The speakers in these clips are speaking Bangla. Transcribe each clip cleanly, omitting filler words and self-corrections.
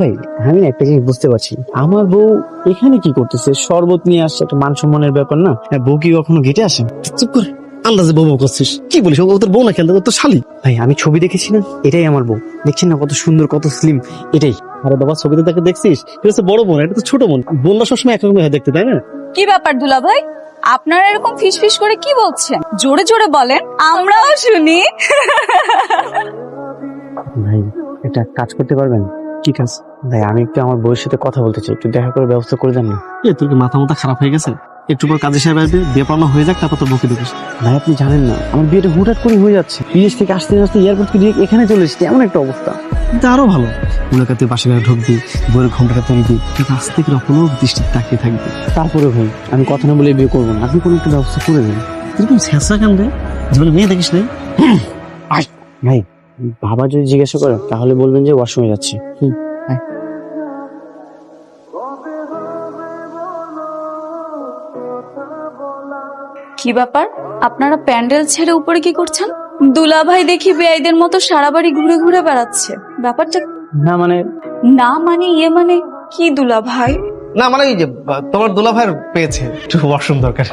ভাই, আমি না একটা জিনিস বুঝতে পারছি, আমার বউ এখানে কি করতেছে? শরবত নিয়ে আসছে, একটা মান সম্মানের ব্যাপার না? বউ কি কখনো ঘেটে আসে? চুপ করে আন্দাজে বউ বউ করছিস। কি বলিস? ও তোর বউ না, খেলতে তোর শালি। ভাই, আমি ছবি দেখেছি না, এটাই আমার বউ। দেখছেন না কত সুন্দর, কত স্লিম? এটাই। আরে বাবা, ছবিতে তাকে দেখছিস? এটা হচ্ছে বড় বোন, এটা তো ছোট বোন। বোনরা সবসময় একরকম হয় দেখতে, তাই না? কি ব্যাপার দুলা ভাই, আপনারা এরকম ফিসফিস করে কি বলছেন? জোরে জোরে বলেন, আমরাও শুনি। ভাই, এটা কাজ করতে পারবেন? কি কাজ? ভাই, আমি একটু আমার বউয়ের সাথে কথা বলতে চাই, একটু দেখা করে ব্যবস্থা করে দেন না। তোর কি মাথা মাথা খারাপ হয়ে গেছে? একটু পর কাজী সাহেব আসবে, বিয়ে পড়ানো হয়ে যাক, তারপর তোর বউকে দেখিস। ভাই, আপনি জানেন না আমার বিয়েটা হুটহাট করে হয়ে যাচ্ছে। বিদেশ থেকে আসতে আসতে এয়ারপোর্ট থেকে এখানে চলে এসেছে, এমন একটা অবস্থা। কিন্তু আরো ভালো, মুলাকা তুই পাশে ঘরে ঢুকবি, বইয়ের ঘন্টাটা তুলবি, তুই কাছ থেকে কোনো দৃষ্টিতে তাকিয়ে থাকবি। তারপরে ভাই, আমি কথা না বলে বিয়ে করবো না, আপনি কোনো একটা ব্যবস্থা করে দেন। এরকম ছেঁচড়া কেন রে? জীবনে মেয়ে দেখিস নাই? ভাই, বাবা যদি জিজ্ঞাসা করে তাহলে বলবেন যে ওয়াশরুমে যাচ্ছি। কি ব্যাপার, আপনারা প্যান্ডেল ছেড়ে উপরে কি করছেন? দুলা ভাই দেখি বেআইদের মতো সারা বাড়ি ঘুরে ঘুরে বেড়াচ্ছে, ব্যাপারটা? না মানে, না মানে ইয়ে মানে কি দুলা ভাই? না মানে এই যে তোমার দুলা ভাইয়ের পেয়েছে একটু ওয়াশরুম দরকার।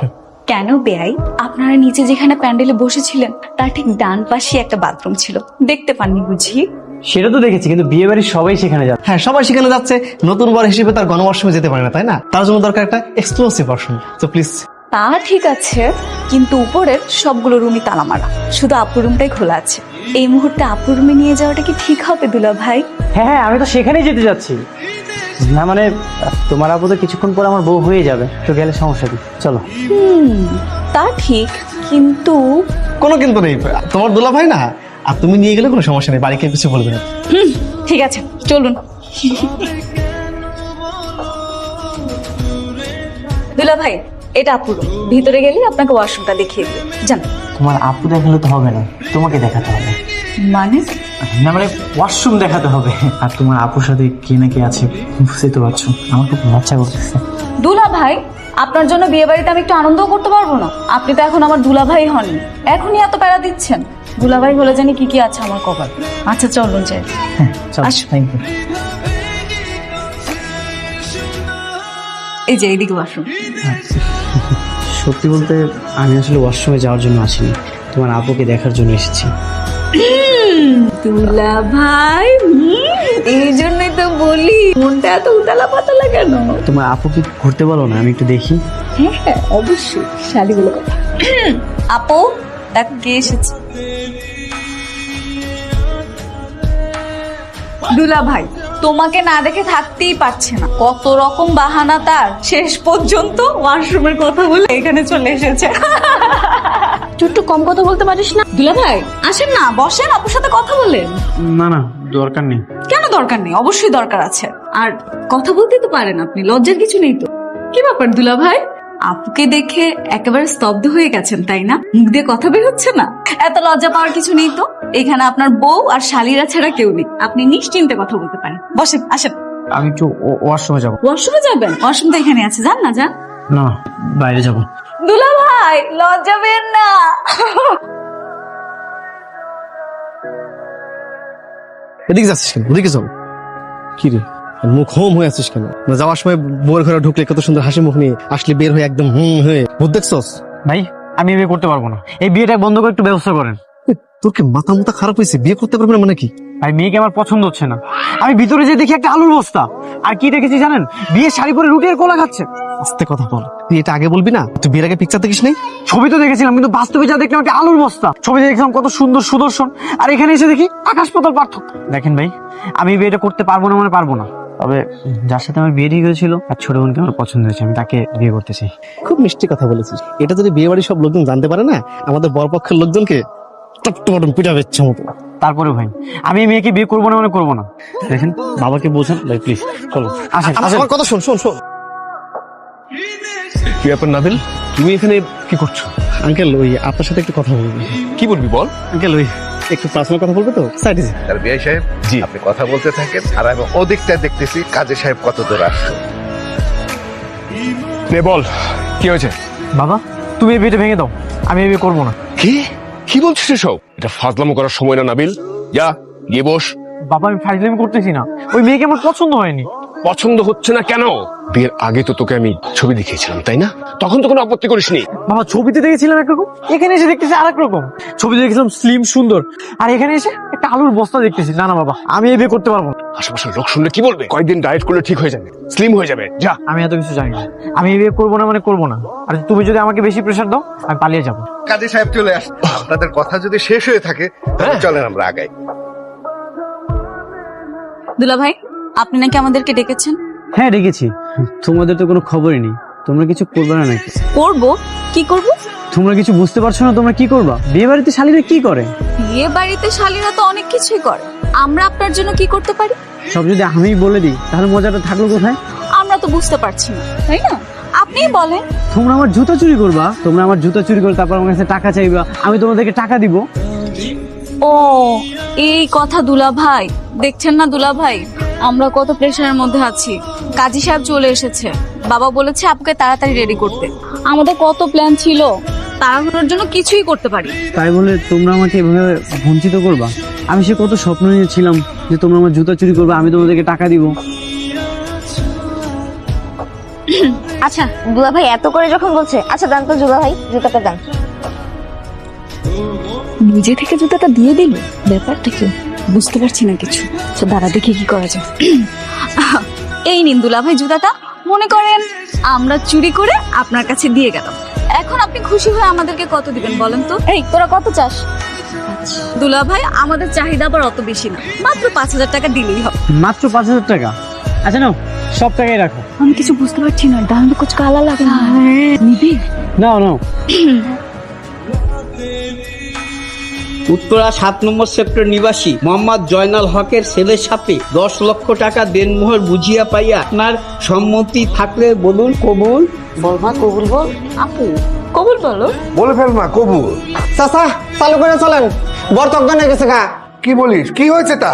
কেন বেআই, আপনারা নিচে যেখানে প্যান্ডেলে বসেছিলেন তার ঠিক ডান পাশে একটা বাথরুম ছিল, দেখতে পাননি বুঝি? সেটা তো দেখেছি, কিন্তু বিয়ে বাড়ির সবাই সেখানে যাচ্ছে। হ্যাঁ, সবাই সেখানে যাচ্ছে, নতুন বর হিসেবে তার গণওয়াশরুমে যেতে পারে না, তাই না? তার জন্য দরকার একটা এক্সক্লুসিভ ওয়াশরুম। তো প্লিজ। তা ঠিক আছে, কিন্তু উপরের সবগুলো রুমই তালা মারা, শুধু আপুর রুমটাই খোলা আছে। এই মুহূর্তে আপুর রুমে নিয়ে যাওয়াটা কি ঠিক হবে দুলা ভাই? হ্যাঁ হ্যাঁ, আমি তো সেখানেই যেতে যাচ্ছি। না মানে, তোমার আপু তো কিছুক্ষণ পর আমার বউ হয়ে যাবে, তো গেলে সমস্যা কি? চলো। তা ঠিক, কিন্তু কোনো কিন্তু নেই, তোমার দুলা ভাই না, আর তুমি নিয়ে গেলে কোনো সমস্যা নেই, বাড়িকে কিছু বলবে না। ঠিক আছে, চলুন। দুলা ভাই, এটা আপুর রুম, ভিতরে গেলে আপনাকে ওয়াশরুমটা দেখিয়ে দিই, জান। তোমার আপু দেখালে তো হবে না, তোমাকে দেখাতে হবে। মানে? না মানে, ওয়াশরুম দেখাতে হবে। আর তোমার আপুর সাথে কে না কে আছে, বুঝতে তো পারছো, আমার খুব লজ্জা করতেছে। দুলা ভাই, আপনার জন্য বিয়ে বাড়িতে আমি একটু আনন্দও করতে পারবো না? আপনি তো এখন আমার দুলা ভাই হননি, এখনই এত প্যারা দিচ্ছেন। দুলা ভাই হলে জানি কি কি আছে আমার কপাল। আচ্ছা চলুন যাই। চলো, আসো। Thank you. এই যে এইদিকে ওয়াশরুম। সত্যি বলতে, আমি আসলে ওয়াশরুমে যাওয়ার জন্য আসিনি, তোমার আপুকে দেখার জন্য এসেছি। দুলা ভাই, এই জন্যই তো বলি মনটা এত উতালা পাতালা কেন? তোমার আপুকে ঘুরতে বলো না, আমি একটু দেখি। হ্যাঁ হ্যাঁ, অবশ্যই, শালিগুলো কথা। আপু, দেখো কে এসেছে। দুলা ভাই, তোমাকে না দেখে থাকতেই পারছে না, কত রকম বাহানা তার, শেষ পর্যন্ত ওয়াশরুমের কথা বলে এখানে চলে এসেছে। একটু কম কথা বলতে পারিস না? দুলা ভাই আসেন না, বসেন, আপুর সাথে কথা বলেন। না না, দরকার নেই। কেন দরকার নেই? অবশ্যই দরকার আছে। আর কথা বলতে তো পারেন আপনি, লজ্জার কিছু নেই তো। কি ব্যাপার দুলা ভাই, আপুকে দেখে একেবারে স্তব্ধ হয়ে গেছেন তাই না? মুখ দিয়ে কথা বের হচ্ছে না? এত লজ্জা পাওয়ার কিছু নেই তো, এখানে আপনার বউ আর শালীরা ছাড়া কেউ নেই, আপনি নিশ্চিন্তে কথা বলতে পারেন। বসেন, আসেন। আমি একটু ওয়াশরুমে যাবো। ওয়াশরুমে যাবেন? ওয়াশরুম তো এখানে আছে, যান না, যান। না, বাইরে যাবো। দুলা ভাই, লজ্জা পেন না। এদিকে যাচ্ছিস কেন? ওদিকে যাও। কি রে, মুখ হোম হয়ে আছিস কেন? না যাওয়ার সময় বউয়ের ঘরে ঢুকলে কত সুন্দর হাসি মুখ নিয়ে আসলে, বের হয়ে একদম হয়ে ভূত দেখছস? ভাই, আমি বিয়ে করতে পারবো না, এই বিয়েটা বন্ধ করে একটু ব্যবস্থা করেন। তোর কি মাথা মুথা খারাপ হয়েছে? বিয়ে করতে পারবে না মানে কি? ভাই, মেয়েকে আমার পছন্দ হচ্ছে না। আমি ভিতরে যে দেখি একটা আলুর বস্তা, আর কি দেখেছি জানেন? বিয়ের শাড়ি পরে রুটি আর কোলা খাচ্ছে। আস্তে কথা বল, তুই এটা আগে বলবি না? তুই বিয়ের আগে পিকচার দেখিস নাই? ছবি তো দেখেছিলাম, কিন্তু বাস্তবে যা দেখলাম একটা আলুর বস্তা। ছবিতে দেখলাম কত সুন্দর সুদর্শন, আর এখানে এসে দেখি আকাশ পাতাল পার্থক্য। দেখেন ভাই, আমি বিয়েটা করতে পারবো না মানে পারবো না। তবে যার সাথে আমার বিয়ে ঠিক হয়েছিল আর ছোট বোনকে আমার পছন্দ হয়েছে, আমি তাকে বিয়ে করতে চাই। খুব মিষ্টি কথা বলেছিস। এটা যদি বিয়ে বাড়ির সব লোকজন জানতে পারে না, আমাদের বরপক্ষের লোকজনকে টপটপটম পিটাবে ইচ্ছা মতো। তারপরে ভাই, আমি এই মেয়েকে বিয়ে করবো না মানে করবো না। দেখেন, বাবাকে বোঝান ভাই, প্লিজ। চলো, আসেন। আমার কথা শোন শোন শোন। কি ব্যাপার নাবিল, তুমি এখানে কি করছো? আঙ্কেল, ওই আপনার সাথে একটু কথা বলবো। কি বলবি বল। আঙ্কেল, ওই একটু পার্সোনাল কথা বলবে তো, সাইডে যে। তার বিআই সাহেব, জি। আপনি কথা বলতে থাকেন, আর আমি ওদিকটা দেখতেছি কাজী সাহেব কত দূর আসছে। নে বল, কি হয়েছে? বাবা, তুমি এই বিয়েটা ভেঙে দাও, আমি এই বিয়ে করবো না। কি কি বলছিস এসব? এটা ফাজলামো করার সময় না নাবিল। যা গিয়ে বস, বাবা আমি ফাইজলামি করতেছি না, ওই মেয়েকে আমার পছন্দ হয়নি। পছন্দ হচ্ছে না কেন? বিয়ের আগে তো তোকে আমি ছবি দেখিয়েছিলাম, তাই না? তখন তো কোনো আপত্তি করিসনি। বাবা ছবিতে দেখেছিলাম একরকম, এখানে এসে দেখতেছি আরেক রকম। ছবিতে দেখেছিলাম স্লিম সুন্দর, আর এখানে এসে একটা আলুর বস্তা দেখতেছি। না না বাবা, আমি এই বিয়ে করতে পারবো না। আশেপাশের লোক শুনলে কি বলবে? কয়েকদিন ডায়েট করলে ঠিক হয়ে যাবে, স্লিম হয়ে যাবে। যা। আমি এত কিছু জানি না, আমি এই বিয়ে করবো না মানে করবো না। আর তুমি যদি আমাকে বেশি প্রেশার দাও আমি পালিয়ে যাবো। কাজী সাহেব চলে আস, আপনাদের কথা যদি শেষ হয়ে থাকে তাহলে চলেন আমরা আগাই। দুলা ভাই, আপনি নাকি আমাদেরকে ডেকেছেন? হ্যাঁ ডেকেছি, তোমাদের তো কোনো খবরই নেই। তোমরা কিছু করবে না নাকি? করব? কি করব? তোমরা কিছু বুঝতে পারছো না? তোমরা কি করবা? বিয়ে বাড়িতে শালীরা কি করে? বিয়ে বাড়িতে শালীরা তো অনেক কিছুই করে, আমরা আপনার জন্য কি করতে পারি? সব যদি আমি বলে দিই তাহলে মজাটা থাকলো কোথায়? আমরা তো বুঝতে পারছি না, তাই না? আপনিই বলেন। তোমরা আমার জুতা চুরি করবা, তোমরা আমার জুতা চুরি করে তারপর আমার কাছে টাকা চাইবা, আমি তোমাদেরকে টাকা দিব। ও এই কথা দুলা ভাই, দেখছেন না দুলা ভাই আমরা কত প্রেশারের মধ্যে আছি। কাজী সাহেব চলে এসেছে, বাবা বলেছে আপনাকে তাড়াতাড়ি রেডি করতে। আমাদের কত প্ল্যান ছিল, তাড়াহুড়োর জন্য কিছুই করতে পারি। তাই বলে তোমরা আমাকে এভাবে বঞ্চিত করবা? আমি সে কত স্বপ্ন নিয়েছিলাম যে তোমরা আমার জুতা চুরি করবে, আমি তোমাদেরকে টাকা দিব। আচ্ছা দুলা ভাই এত করে যখন বলছে, আচ্ছা দান তো দুলা ভাই, জুতাটা দান। নিজে থেকে জুতাটা দিয়ে দিল, ব্যাপারটা কি বুঝতে পারছি না কিছু। তো দাঁড়া দেখি কি করা যায়। এই নিন দুলা ভাই জুতাটা, মনে করেন আমরা চুরি করে আপনার কাছে দিয়ে গেলাম। এখন আপনি খুশি হয়ে আমাদেরকে কত দিবেন বলেন তো? এই তোরা কত চাস? দুলা ভাই আমাদের চাহিদা আবার অত বেশি না, মাত্র 5,000 টাকা দিলেই হবে। মাত্র 5,000 টাকা? আচ্ছা নাও, সব টাকাই রাখো। আমি কিছু বুঝতে পারছি না, ডান কুচ কালা লাগে না। নিবি? নাও নাও। উত্তরা 7 নম্বর সেক্টর নিবাসী মোহাম্মদ জয়নাল হকের ছেলের সাথে 10 লক্ষ টাকা দেনমোহর বুঝিয়া পাইয়া আপনার সম্মতি থাকলে বলুন কবুল। বলবা কবুল বল। আপু কবুল বলো। বলে ফেল মা, কবুল। চাচা চালু করে চলেন, বর তজ্ঞান হয়ে গেছে গা। কি বলিস, কি হয়েছে তা?